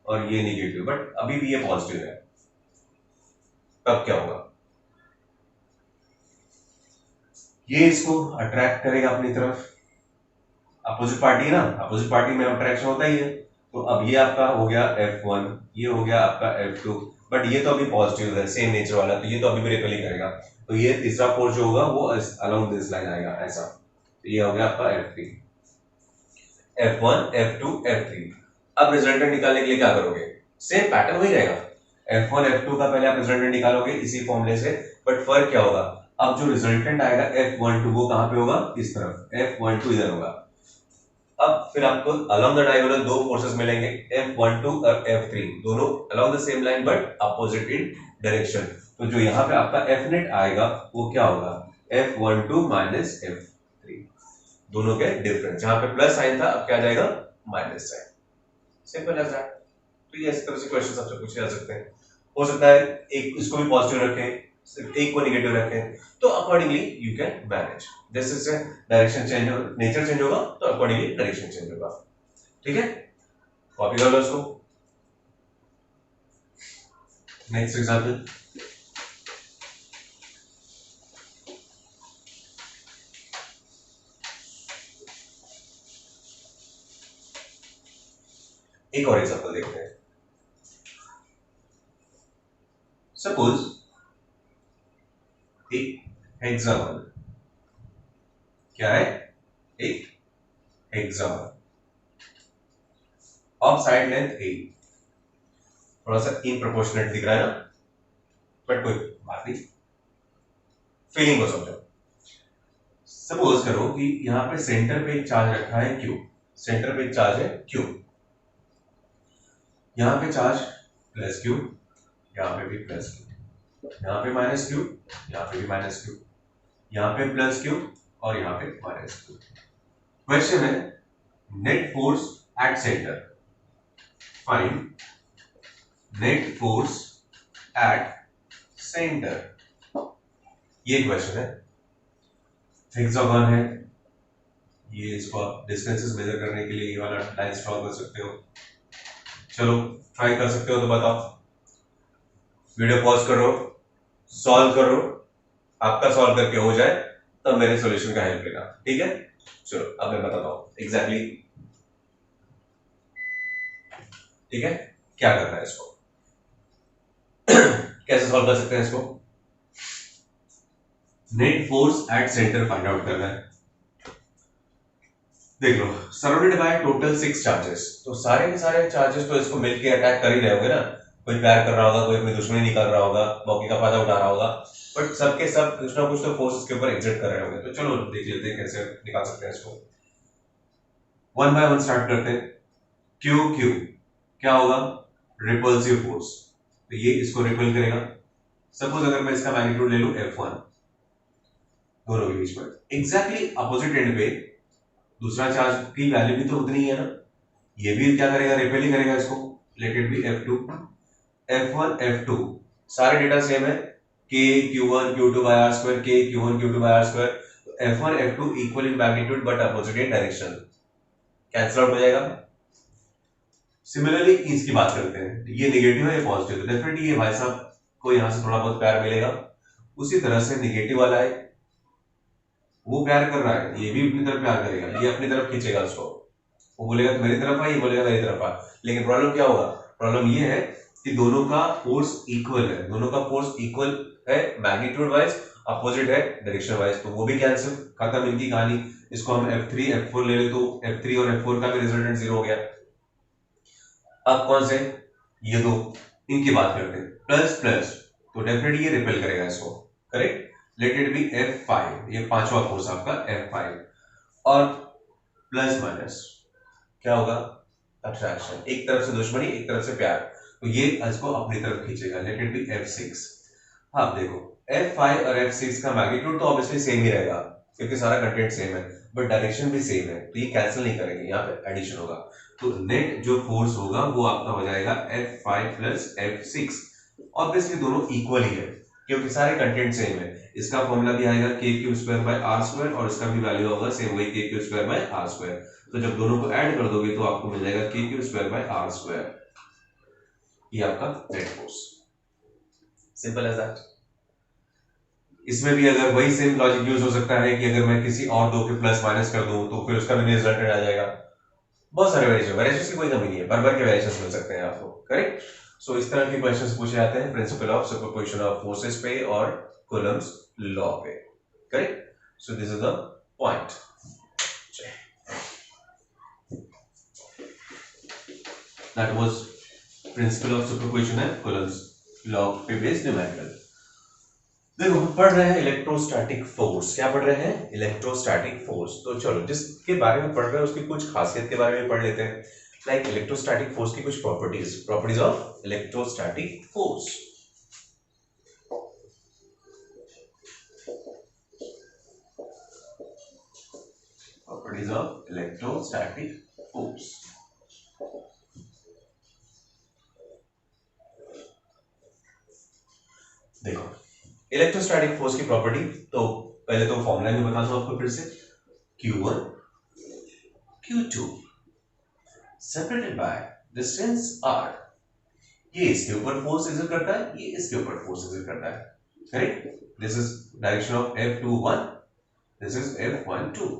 और ये नेगेटिव, बट अभी भी ये पॉजिटिव है, तब क्या होगा, ये इसको अट्रैक्ट करेगा अपनी तरफ, अपोजिट पार्टी ना, अपोजिट पार्टी में अट्रैक्शन होता ही है। तो अब ये आपका हो गया F1, ये हो गया आपका F2, बट ये तो अभी पॉजिटिव है, सेम नेचर वाला, तो ये तो अभी भी रिपेल ही करेगा। तो ये तीसरा फोर्स जो होगा वो अलोंग दिस लाइन आएगा ऐसा। तो ये हो गया आपका F3, F1, F2, F3। अब रिजल्टेंट निकालने के लिए क्या करोगे? सेम पैटर्न वही रहेगा। F1, F2 का पहले आप रिजल्टेंट निकालोगे इसी फॉर्मूले से, बट फर्क क्या होगा? अब जो रिजल्टेंट आएगा F12 वो कहां पे होगा? इस तरफ, F12 इधर होगा। अब फिर आपको अलोंग द डायगोनल दो फोर्सेस मिलेंगे, F12 और F3, दोनों along the same line but opposite in direction. तो जो यहाँ पे आपका F नेट आएगा वो क्या होगा? F12 माइनस F3, दोनों के डिफरेंस। जहां पे प्लस साइन था अब क्या जाएगा? Minus sign. Simple as that. तो ये इस तरह से क्वेश्चन आपसे पूछे जा सकते हैं। हो सकता है एक इसको भी पॉजिटिव रखें, सिर्फ एक को नेगेटिव रखें, तो अकॉर्डिंगली यू कैन मैनेज। जैसे जैसे डायरेक्शन चेंज हो, नेचर चेंज होगा, तो अकॉर्डिंगली डायरेक्शन चेंज होगा। ठीक है, कॉपी कर लो इसको। नेक्स्ट एग्जांपल, एक और एग्जांपल देखते हैं। सपोज एक हेक्सागन, क्या है? एक हेक्सागन ऑफ साइड लेंथ 8, थोड़ा सा इनप्रोपोर्शनेट दिख रहा है ना, बट कोई बात नहीं, फीलिंग को समझो। सपोज करो कि यहाँ पे सेंटर पे एक चार्ज रखा है Q, सेंटर पे एक चार्ज है Q, यहाँ पे चार्ज प्लस Q, यहाँ पे भी प्लस Q, यहाँ पे माइनस Q, यहाँ पे भी माइनस Q, यहाँ पे प्लस Q और यहाँ पे माइनस Q। क्वेश्चन है net force at centre, find net force at centre. ये क्वेश्चन है, हेक्सागन है ये, इसको आप डिस्टेंसेस मेजर करने के लिए ये वाला लाइन ड्रॉ कर सकते हो। चलो ट्राई कर सकते हो तो बताओ। वीडियो पॉज करो, सॉल्व करो, आपका सॉल्व करके हो जाए तब मेरे सॉल्यूशन का हेल्प लेना, ठीक है? चलो अब मैं बताता हूं एग्जैक्टली ठीक है क्या करना है इसको। कैसे सॉल्व कर सकते हैं इसको? Net force at centre find out करना है। देख लो, सराउंडेड बाय टोटल 6 चार्जेस, तो सारे के सारे चार्जेस तो इसको मिलके अटैक कर ही रहे होंगे ना। कोई प्यार कर रहा होगा, कोई अपनी दुश्मनी निकाल रहा होगा, मौके का फायदा उठा रहा होगा, बट सबके सब कुछ ना कुछ तो फोर्स इसके ऊपर एग्जिट कर रहे होंगे। तो चलो देख लेते हैं कैसे निकाल सकते हैं इसको। वन बाय वन स्टार्ट करते हैं। क्यू क्यू क्या होगा? रिपल्सिव फोर्स, तो ये इसको रिपल करेगा। सपोज अगर मैं इसका मैग्नीट्यूड ले लूं F1, दोनों के बीच में एग्जैक्टली अपोजिट एंड पे दूसरा चार्ज की वैल्यू भी तो उतनी ही है ना, ये भी क्या करेगा? रिपेल ही करेगा इसको। Let it be F2, F1, F2 सारे डेटा सेम है, K Q1 Q2 by R square, K Q1 Q2 by R square, F1 F2 equal in magnitude but opposite in direction, cancel out हो जाएगा। Similarly इसकी बात करते हैं, ये negative है ये पॉजिटिव है, डेफिनेटली ये भाई साहब को यहाँ से थोड़ा बहुत प्यार मिलेगा। उसी तरह से नेगेटिव वाला है, वो प्यार कर रहा है, ये भी अपनी तरफ प्यार करेगा, ये अपनी तरफ खींचेगा उसको, वो बोलेगा तो मेरी तरफ आ, ये बोलेगा मेरी तरफ आ। लेकिन प्रॉब्लम क्या होगा? प्रॉब्लम ये है कि दोनों का फोर्स इक्वल है, दोनों का फोर्स इक्वल है मैग्नीट्यूड वाइज, अपोजिट है डायरेक्शन वाइज, तो वो भी कैंसिल, खत्म इनकी कहानी। इसको हम F3 F4 ले ले तो F3 और F4 का भी रिजल्टेंट 0 हो गया। अब कौन से? ये दो, इनकी बात करते हैं। प्लस प्लस तो डेफिनेटली ये रिपेल करेगा इसको, correct. Let it be F5, ये पांचवा फोर्स आपका F5, और प्लस माइनस क्या होगा? अट्रैक्शन, एक तरफ से दुश्मनी एक तरफ से प्यार, तो ये इसको अपनी तरफ खींचेगा। Let it be F6। हाँ देखो, F5 और F6 का मैग्नीट्यूड तो ऑब्वियसली सेम ही रहेगा क्योंकि सारा कंटेंट सेम है, बट डायरेक्शन भी सेम है, तो ये कैंसिल नहीं करेंगे, यहाँ पे एडिशन होगा। तो नेट जो फोर्स होगा वो आपका हो जाएगा F5 प्लस F6। ऑब्वियसली दोनों इक्वल ही है क्योंकि सारे कंटेंट सेम है। इसका फॉर्मूला भी आएगा k³/r² और इसका भी वैल्यू होगा सेम वही k³/r²। तो जब दोनों को ऐड कर दोगे तो आपको मिल जाएगा k³/r²। ये आपका net force, simple as that. इसमें भी अगर वही सेम लॉजिक यूज हो सकता है कि अगर मैं किसी और दो के प्लस माइनस कर दूं तो फिर उसका भी रिजल्टेंट आ जाएगा। बहुत सारे वेरिएशन की कोई कमी नहीं है, भर के वेरिएशन मिल सकते हैं आपको, करेक्ट। सो इस तरह के क्वेश्चंस पूछे जाते हैं principal of superposition of forces पे और कूलम्ब्स लॉ पे, correct. So this is the point. That was principal of superposition and Coulomb's law पे बेस्ड न्यूमेरिकल। देखो हम पढ़ रहे हैं इलेक्ट्रोस्टैटिक फोर्स। क्या पढ़ रहे हैं? Electrostatic force. तो चलो जिसके बारे में पढ़ रहे हैं उसकी कुछ खासियत के बारे में पढ़ लेते हैं। लाइक इलेक्ट्रोस्टैटिक फोर्स की कुछ properties of electrostatic force. Properties of electrostatic force. देखो इलेक्ट्रोस्टैटिक फोर्स की प्रॉपर्टी, तो पहले तो फॉर्मूला में बता दूं आपको फिर से। Q1 Q2 separated by distance r। ये इसके ऊपर फोर्स एक्सर्ट करता है, ये इसके ऊपर फोर्स एक्सर्ट करता है, correct. This is direction of F21, this is F12।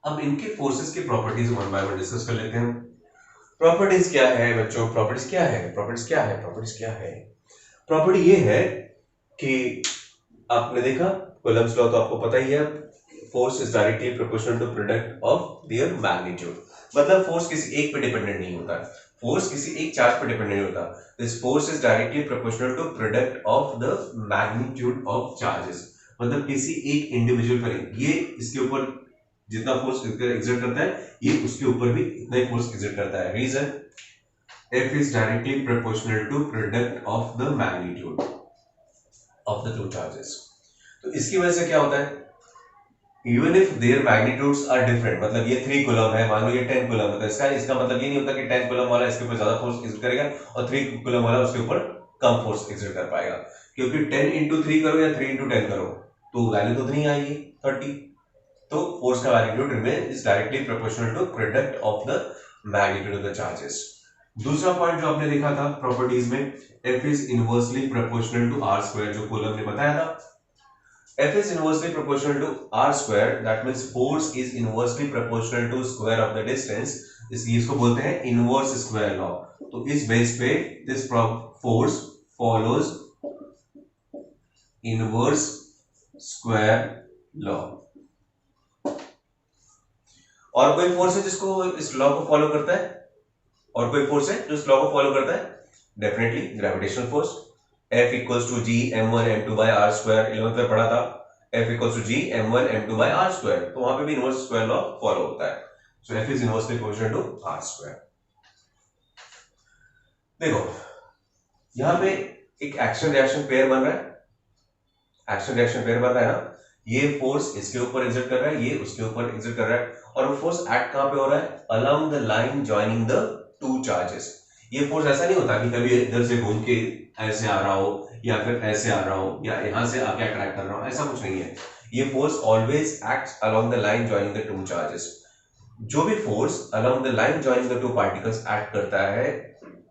अब इनके फोर्सेस की properties one by one discuss कर लेते हैं। प्रॉपर्टीज क्या है बच्चों? प्रॉपर्टीज क्या है? प्रॉपर्टी ये है कि आपने देखा कूलम्ब्स लॉ तो आपको पता ही है, force is directly proportional to product of their magnitude. मतलब फोर्स किसी एक पे डिपेंडेंट नहीं होता, फोर्स किसी एक चार्ज पे डिपेंडेंट नहीं होता। This force is directly proportional to product of the magnitude of charges. मतलब किसी एक इंडिविजुअल पर ये इसके ऊपर जितना फोर्स एक्सर्ट करता है, ये उसके ऊपर भी इतना ही फोर्स एक्सर्ट करता है। Reason F is directly proportional to product of the magnitude of the two charges। तो इसकी वजह से क्या होता है? Even if their magnitudes are different, मतलब ये 3 कूलम है, मान लो ये 10 कूलम है, तो इसका मतलब ये नहीं होता कि 10 कूलम वाला इसके ऊपर ज्यादा फोर्स एक्सर्ट करेगा और 3 कूलम वाला उसके ऊपर कम फोर्स एक्सर्ट कर पाएगा। क्योंकि 10 into 3 करो या 3 into 10 करो तो वैल्यू तो नहीं आएगी 30। तो फोर्स का magnitude remain is directly proportional to product of the magnitude of the charges. दूसरा पॉइंट जो आपने देखा था प्रॉपर्टीज में, F is inversely proportional to r square, जो कूलम ने बताया था। F is inversely proportional to r square, that means force is inversely proportional to square of the distance, इसलिए इसको बोलते हैं इनवर्स स्क्वायर लॉ। तो इस बेस पे this force follows inverse square law. और कोई फोर्स है जिसको इस लॉ को फॉलो करता है? और कोई फोर्स है जो इस लॉ को फॉलो करता है? Definitely gravitational force. F equals to G m1 m2 by r square, 11th में पढ़ा था। F equals to G m1 m2 by r square, तो वहां पे भी इनवर्स स्क्वायर लॉ फॉलो होता है। सो F is inversely proportional to r square. देखो यहां पे एक एक्शन रिएक्शन पेयर बन रहा है, ना। ये फोर्स इसके ऊपर एक्सर्ट कर रहा है, ये उसके ऊपर एक्सर्ट कर रहा है, और वो फोर्स एक्ट कहां पे हो रहा है? Along the line joining the two charges. ये फोर्स ऐसा नहीं होता कि कभी इधर से घूम के ऐसे आ रहा हो या फिर ऐसे आ रहा हो या यहां से आके अट्रैक्ट कर रहा हो, ऐसा कुछ नहीं है। ये force always acts along the line joining the two charges. जो भी force along the line joining the two particles act करता है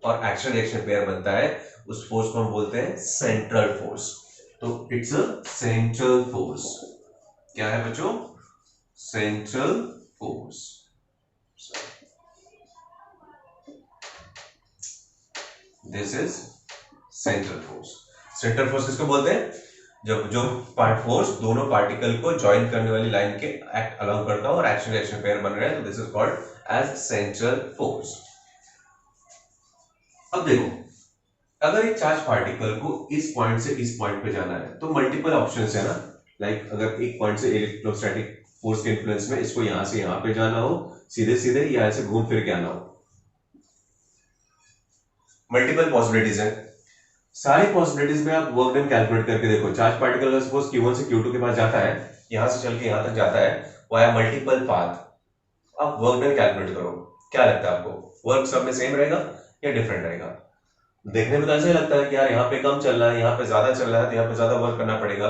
और एक्शन रिएक्शन पेयर बनता है, उस फोर्स को हम बोलते हैं सेंट्रल फोर्स। तो इट्स अ सेंट्रल फोर्स। क्या है बच्चों? Central force. This is central force. Central force किसको बोलते हैं? जब जो पार्ट फोर्स दोनों पार्टिकल को ज्वाइन करने वाली लाइन के एक्ट अलाउ करता हो और एक्शन रिएक्शन पेयर बन रहा है, तो this is called as central force. अब देखो अगर एक चार्ज पार्टिकल को इस पॉइंट से इस पॉइंट पे जाना है तो मल्टीपल ऑप्शंस है ना। लाइक अगर एक पॉइंट से इलेक्ट्रोस्टैटिक फोर्स के इन्फ्लुएंस में इसको यहां से यहां पे जाना हो, सीधे सीधे या ऐसे घूम फिर के आना हो, मल्टीपल पॉसिबिलिटीज है। सारी पॉसिबिलिटीज में आप वर्क डन कैलकुलेट करके देखो। चार्ज पार्टिकल का सपोज Q1 से Q2 के पास जाता है, यहां से चल के यहां तक जाता है वाया मल्टीपल पाथ। आप वर्क डन कैलकुलेट करो, क्या लगता है आपको? वर्क सब में सेम रहेगा या डिफरेंट रहेगा? देखने में तो ऐसा ही लगता है कि यार यहाँ पे कम चल रहा है, यहाँ पे ज्यादा चल रहा है, तो यहाँ पे ज्यादा वर्क करना पड़ेगा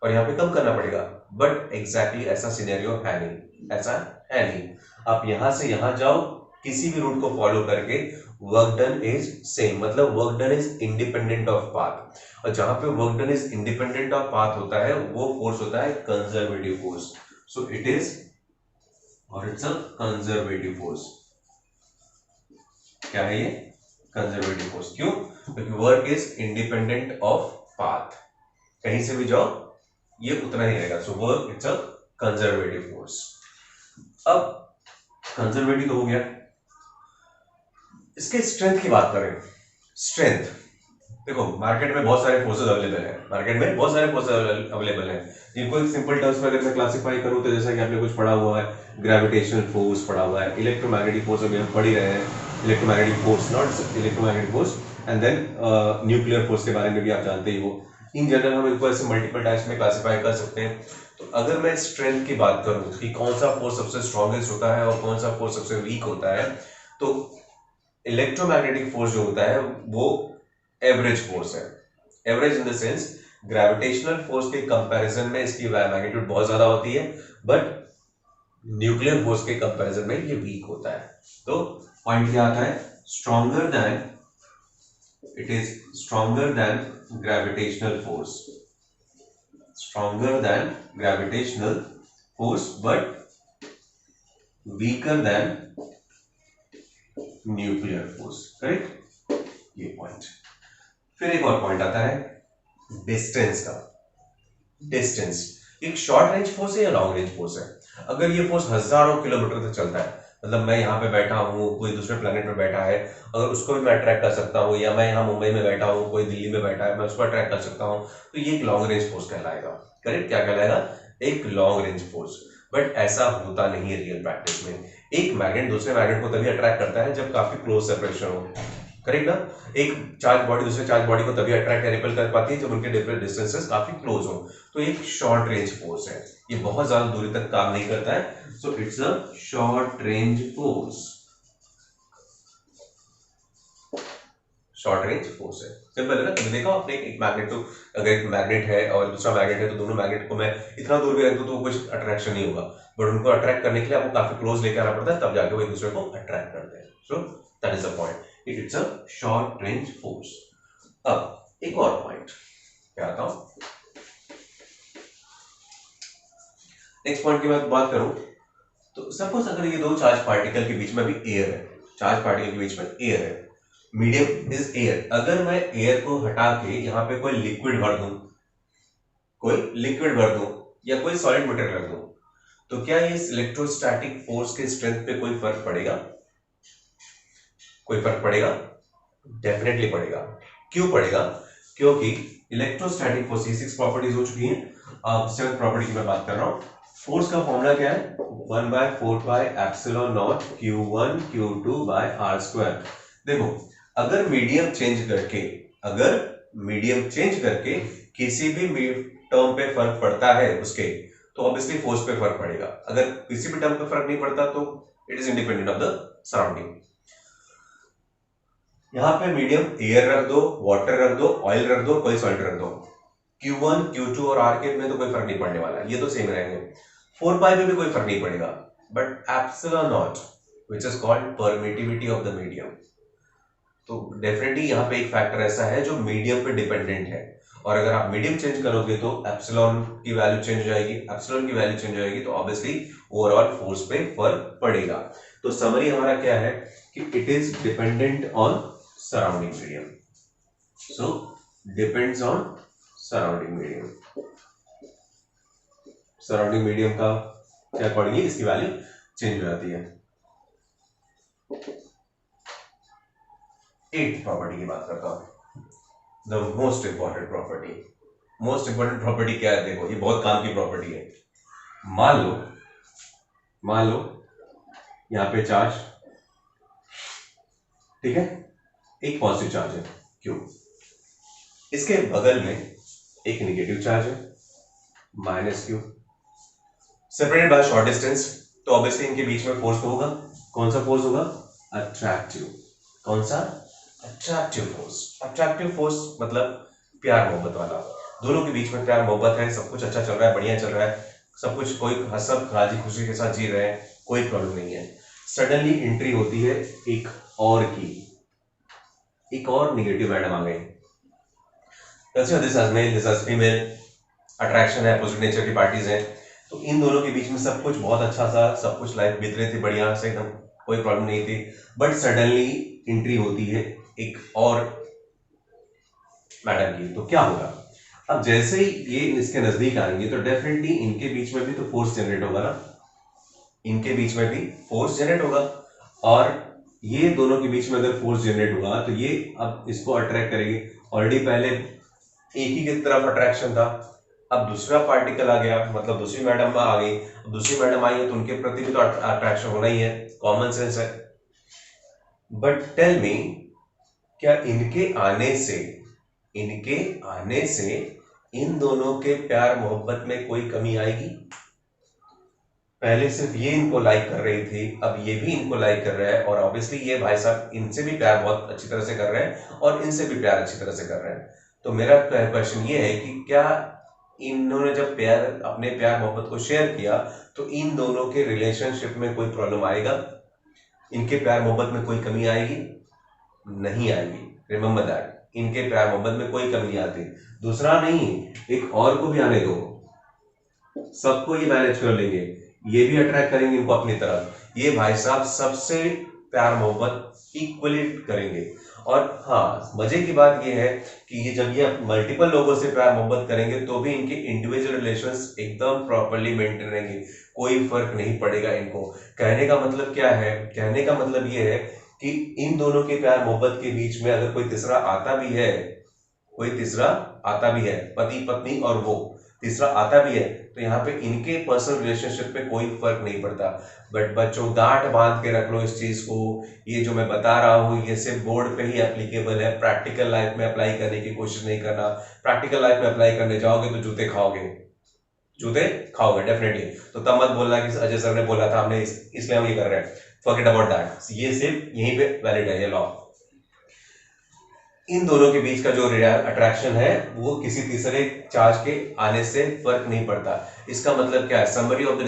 और यहाँ पे कम करना पड़ेगा। बट एग्जैक्टली ऐसा सिनेरियो है नहीं, ऐसा है नहीं। आप यहां से यहां जाओ किसी भी रूट को फॉलो करके वर्क डन इज सेम, मतलब work done is independent of path. और जहां पे work done is independent of path होता है वो फोर्स होता है conservative force. So it is और इट्स अ कंजर्वेटिव फोर्स। क्या है ये? Conservative force. क्यों? क्योंकि work is independent of path, कहीं से भी जाओ ये उतना ही रहेगा। So work it's a conservative force. अब कंजर्वेटिव तो हो गया, इसके स्ट्रेंथ की बात करें। स्ट्रेंथ देखो, मार्केट में बहुत सारे फोर्सेस अवेलेबल है, मार्केट में बहुत सारे फोर्सेस अवेलेबल है, जिनको एक सिंपल टर्म्स में अगर मैं क्लासिफाई करूं तो जैसा कि आपने कुछ पढ़ा हुआ है, ग्रेविटेशनल फोर्स पढ़ा हुआ है, इलेक्ट्रोमैग्नेटिक फोर्स अभी हम पढ़ ही रहे हैं, electromagnetic force, not electromagnetic force, and then nuclear force के बारे में भी आप जानते ही हो। इन जनरल हम इनको ऐसे मल्टीपल टाइप्स में क्लासिफाई कर सकते हैं। तो अगर मैं स्ट्रेंथ की बात करूं कि कौन सा फोर्स सबसे स्ट्रॉन्गेस्ट होता है और कौन सा फोर्स सबसे वीक होता है, तो इलेक्ट्रोमैग्नेटिक फोर्स जो होता है वो एवरेज फोर्स है। Average in the sense gravitational force के कंपैरिजन में इसकी मैग्नीट्यूड बहुत ज्यादा होती है, बट न्यूक्लियर फोर्स के कंपैरिजन में ये वीक होता है। तो पॉइंट क्या आता है? Stronger then, it is stronger than gravitational force, stronger than gravitational force but weaker than nuclear force. Correct? ये पॉइंट। फिर एक और पॉइंट आता है डिस्टेंस का। डिस्टेंस एक शॉर्ट रेंज फोर्स है या लॉन्ग रेंज फोर्स है? अगर ये फोर्स हजारों किलोमीटर तक चलता है, मतलब मैं यहाँ पे बैठा हूँ, कोई दूसरे प्लेनेट पे बैठा है, अगर उसको भी मैं अट्रैक्ट कर सकता हूँ, या मैं यहाँ मुंबई में बैठा हूँ, कोई दिल्ली में बैठा है, मैं उसको अट्रैक्ट कर सकता हूँ, तो ये एक लॉन्ग रेंज फोर्स कहलाएगा। करेक्ट? क्या कहलाएगा? एक लॉन्ग रेंज फोर्स। बट ऐसा होता नहीं है रियल प्रैक्टिस में। एक मैग्नेट दूसरे मैग्नेट को तभी अट्रैक्ट करता है जब काफी क्लोज सेपरेशन हो। करेक्ट ना? एक चार्ज बॉडी दूसरे चार्ज बॉडी को तभी अट्रैक्ट या रिपेल कर पाती है जब उनके डिफरेंट डिस्टेंसेस काफी क्लोज हो। तो एक शॉर्ट रेंज फोर्स है, ये बहुत ज्यादा दूरी तक काम नहीं करता है। So it's a short range force. Short range force है, सिंपल है ना? कभी देखा आपने एक मैग्नेट, तो अगर एक मैग्नेट है और दूसरा मैग्नेट है तो दोनों मैग्नेट को मैं इतना दूर भी रख दूं तो कुछ अट्रैक्शन नहीं होगा, बट उनको अट्रैक्ट करने के लिए आपको काफी क्लोज लेकर आना पड़ता है, तब जाके वो एक दूसरे को अट्रैक्ट करते हैं। So that is the point, it's a short range force. अब एक और पॉइंट क्या आता हूं, नेक्स्ट पॉइंट की बात करूं तो सपोज अगर ये दो चार्ज पार्टिकल के बीच में भी एयर है, चार्ज पार्टिकल के बीच में एयर है, मीडियम इज एयर, अगर मैं एयर को हटा के यहाँ पे कोई लिक्विड भर दूं, कोई लिक्विड भर दूं या कोई सॉलिड मटेरियल रख दूं, तो क्या ये इलेक्ट्रोस्टैटिक फोर्स के स्ट्रेंथ पे कोई फर्क पड़ेगा? कोई फर्क पड़ेगा? डेफिनेटली पड़ेगा। क्यों पड़ेगा? क्योंकि इलेक्ट्रोस्टैटिक फोर्स की 6 प्रॉपर्टीज हो चुकी हैं, अब 7th प्रॉपर्टी की मैं बात कर रहा हूं। फोर्स का फॉर्मूला क्या है? 1/4πε0 Q1 Q2 R स्क्वायर। देखो, अगर मीडियम चेंज करके किसी भी टर्म पे फर्क पड़ता है उसके, तो ऑब्वियसली फोर्स पे फर्क पड़ेगा। अगर किसी भी टर्म पे फर्क नहीं पड़ता तो it is independent of the surrounding. यहां पे मीडियम एयर रख दो, वाटर रख दो, ऑयल रख दो, कोई सॉलिड रख दो, Q1 Q2 और R के में तो कोई फर्क नहीं पड़ने वाला, ये तो सेम रहेंगे। 4π में भी कोई फर्क नहीं पड़ेगा, but epsilon not which is called permittivity of the medium, तो डेफिनेटली यहाँ पे एक फैक्टर ऐसा है जो मीडियम पे डिपेंडेंट है, और अगर आप मीडियम चेंज करोगे तो एप्सिलॉन की वैल्यू चेंज हो जाएगी, एप्सिलॉन की वैल्यू चेंज हो जाएगी, तो ऑब्वियसली ओवरऑल फोर्स पे फर्क पड़ेगा। तो समरी हमारा क्या है कि it is dependent on surrounding medium, so depends on surrounding medium. Surrounding medium का क्या अकॉर्डिंगली इसकी वैल्यू चेंज हो जाती है। 8th प्रॉपर्टी की बात करता हूं, the most important property. Most important property क्या है? देखो, ये बहुत काम की प्रॉपर्टी है। मान लो यहां पे चार्ज, ठीक है, एक पॉजिटिव चार्ज है Q, इसके बगल में एक नेगेटिव चार्ज है -Q, separated by short distance, तो ऑब्वियसली इनके बीच में फोर्स होगा। कौन सा फोर्स होगा? अट्रैक्टिव। कौन सा? Attractive force. अट्रैक्टिव फोर्स मतलब प्यार मोहब्बत वाला, दोनों के बीच में प्यार मोहब्बत है, सब कुछ अच्छा चल रहा है, बढ़िया चल रहा है, सब कुछ, कोई सब राजी खुशी के साथ जी रहे हैं, कोई प्रॉब्लम नहीं है। सडनली एंट्री होती है एक और की, एक और निगेटिव एटम आ गई। This has male, this has female, attraction है, अपोजिट नेचर की पार्टीज हैं, तो इन दोनों के बीच में सब कुछ बहुत अच्छा सा, सब कुछ लाइफ बीत रही थी बढ़िया से, एकदम कोई प्रॉब्लम नहीं थी। बट सडनली एंट्री होती है एक और मैटर की, तो क्या होगा? अब जैसे ही ये इसके नजदीक आएंगे तो डेफिनेटली इनके बीच में भी तो फोर्स जनरेट होगा ना, इनके बीच में भी फोर्स जनरेट होगा, और ये दोनों के बीच में अगर फोर्स जनरेट हुआ तो ये अब इसको अट्रैक्ट करेगी। ऑलरेडी पहले एक ही की तरफ अट्रैक्शन था, अब दूसरा पार्टिकल आ गया, मतलब दूसरी मैडम आ गई, दूसरी मैडम आई है तो उनके प्रति भी तो अट्रैक्शन होना ही है, कॉमन सेंस है। बट टेल मी, क्या इनके आने से इन दोनों के प्यार मोहब्बत में कोई कमी आएगी? पहले सिर्फ ये इनको लाइक कर रही थी, अब ये भी इनको लाइक कर रहा है, और ऑब्वियसली ये भाई साहब इनसे भी प्यार बहुत अच्छी तरह से कर रहे हैं और इनसे भी प्यार अच्छी तरह से कर रहे हैं। तो मेरा क्वेश्चन ये है कि क्या इन्होंने जब अपने प्यार मोहब्बत को शेयर किया तो इन दोनों के रिलेशनशिप में कोई प्रॉब्लम आएगा? इनके प्यार मोहब्बत में कोई कमी आएगी? नहीं आएगी। रिमेंबर दैट, इनके प्यार मोहब्बत में कोई कमी नहीं आती। दूसरा नहीं, एक और को भी आने दो, सबको ये मैनेज कर लेंगे, ये भी अट्रैक्ट करेंगे इनको अपनी तरफ, ये भाई साहब सबसे प्यार मोहब्बत इक्वली करेंगे। और हाँ, मजे की बात ये है कि ये जब ये मल्टीपल लोगों से प्यार मोहब्बत करेंगे तो भी इनके इंडिविजुअल रिलेशंस एकदम प्रॉपर्ली मेंटेन रहेंगे, कोई फर्क नहीं पड़ेगा इनको। कहने का मतलब क्या है? कहने का मतलब ये है कि इन दोनों के प्यार मोहब्बत के बीच में अगर कोई तीसरा आता भी है, पति पत्नी और वो तीसरा आता भी है, तो यहाँ पे इनके पर्सनल रिलेशनशिप पे कोई फर्क नहीं पड़ता। बट बच्चों, गांठ बांध के रख लो इस चीज को, ये जो मैं बता रहा हूँ ये सिर्फ बोर्ड पे ही एप्लीकेबल है, प्रैक्टिकल लाइफ में अप्लाई करने की कोशिश नहीं करना। प्रैक्टिकल लाइफ में अप्लाई करने जाओगे तो जूते खाओगे डेफिनेटली। तो तब मत बोलना कि अजय सर ने बोला था, हमने इसलिए हम ये कर रहे हैं। फॉरगेट अबाउट दैट, ये सिर्फ यहीं पे वैलिड है ये लॉ। इन दोनों के बीच का जो अट्रैक्शन है वो किसी तीसरे चार्ज के आने से फर्क नहीं पड़ता। इसका मतलब क्या है? समरी ऑफ द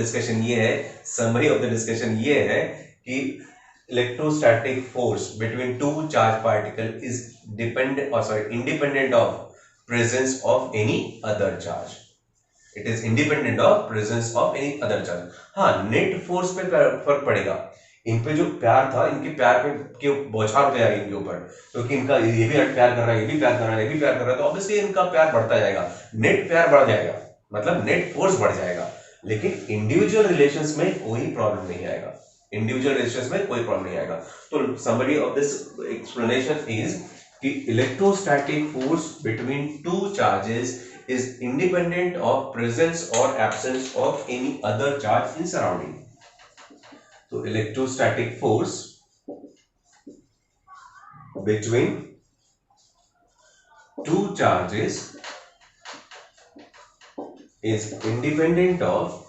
डिस्कशन ये है कि electrostatic force between to charge particle is independent of presence of any other charge. It is independent of presence of any other charge. हाँ, नेट फोर्स पे फर्क पड़ेगा। इन पे जो प्यार था, इनके प्यार पे के बौछार हो जाएगा इनके ऊपर, क्योंकि इनका ये भी प्यार कर रहा है, ये भी प्यार कर रहा है, ये भी प्यार कर रहा है, तो ऑब्वियसली इनका प्यार बढ़ता जाएगा, नेट प्यार बढ़ जाएगा, मतलब नेट फोर्स बढ़ जाएगा। लेकिन इंडिविजुअल रिलेशंस में कोई प्रॉब्लम नहीं आएगा। तो summary of this explanation is कि electrostatic force between two charges is independent of presence or absence of any other charge in surrounding. So electrostatic force between two charges is independent of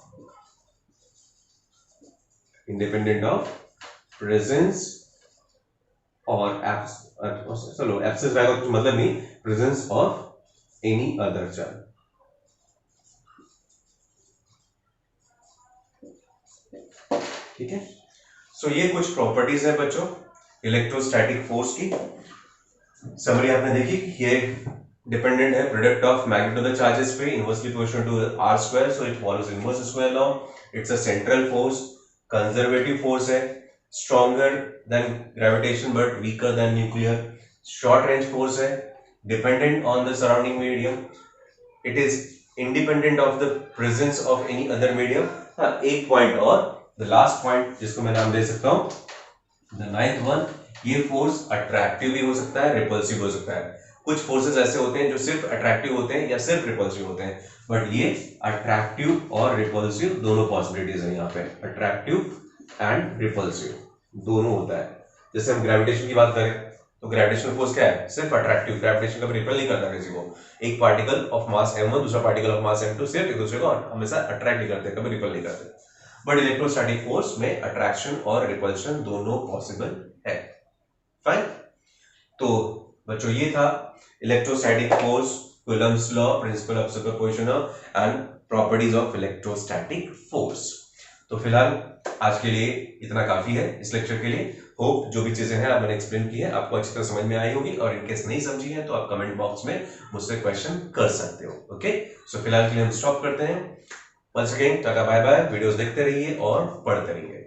presence or absence का मतलब नहीं, presence of any other charge। ठीक है, सो ये कुछ properties है बच्चों electrostatic force की। समरी आपने देखी कि ये डिपेंडेंट है product of magnet of the charges पे, inversely proportional to R square, so it follows inverse square law. It's a central force, conservative force है, stronger than gravitation but weaker than nuclear, short range force है, dependent on the surrounding medium, it is independent of the presence of any other medium. हाँ, एक point और, the last point जिसको मैं नाम दे सकता हूं, द नाइन्थ वन, ये फोर्स अट्रैक्टिव भी हो सकता है, रिपल्सिव हो सकता है। कुछ फोर्सेस ऐसे होते हैं जो सिर्फ अट्रैक्टिव होते हैं या सिर्फ रिपल्सिव होते हैं, बट ये अट्रैक्टिव और रिपल्सिव दोनों पॉसिबिलिटीज है यहाँ पे, अट्रैक्टिव एंड रिपल्सिव दोनों होता है। जैसे हम ग्रेविटेशन की बात करें तो ग्रेविटेशनल फोर्स क्या है? सिर्फ अट्रैक्टिव, ग्रेविटेशन कभी रिपेल नहीं करता किसी को। एक पार्टिकल ऑफ मास m1 दूसरा पार्टिकल ऑफ मास m2 सिर्फ एक दूसरे को हमेशा अट्रैक्ट नहीं करते, कभी रिपेल नहीं करते। बट इलेक्ट्रोस्टैटिक फोर्स में अट्रैक्शन और रिपल्शन दोनों पॉसिबल है। फाइन, तो बच्चों ये था electrostatic force, Coulomb's law, principal of superposition and properties of electrostatic force. तो फिलहाल आज के लिए इतना काफी है इस लेक्चर के लिए। होप जो भी चीजें हैं आप मैंने एक्सप्लेन की है आपको अच्छी तरह समझ में आई होगी, और इनकेस नहीं समझी है तो आप कमेंट बॉक्स में मुझसे क्वेश्चन कर सकते हो। ओके, सो फिलहाल के लिए हम स्टॉप करते हैं। वंस अगेन टाटा बाय बाय। वीडियोस देखते रहिए और पढ़ते रहिए।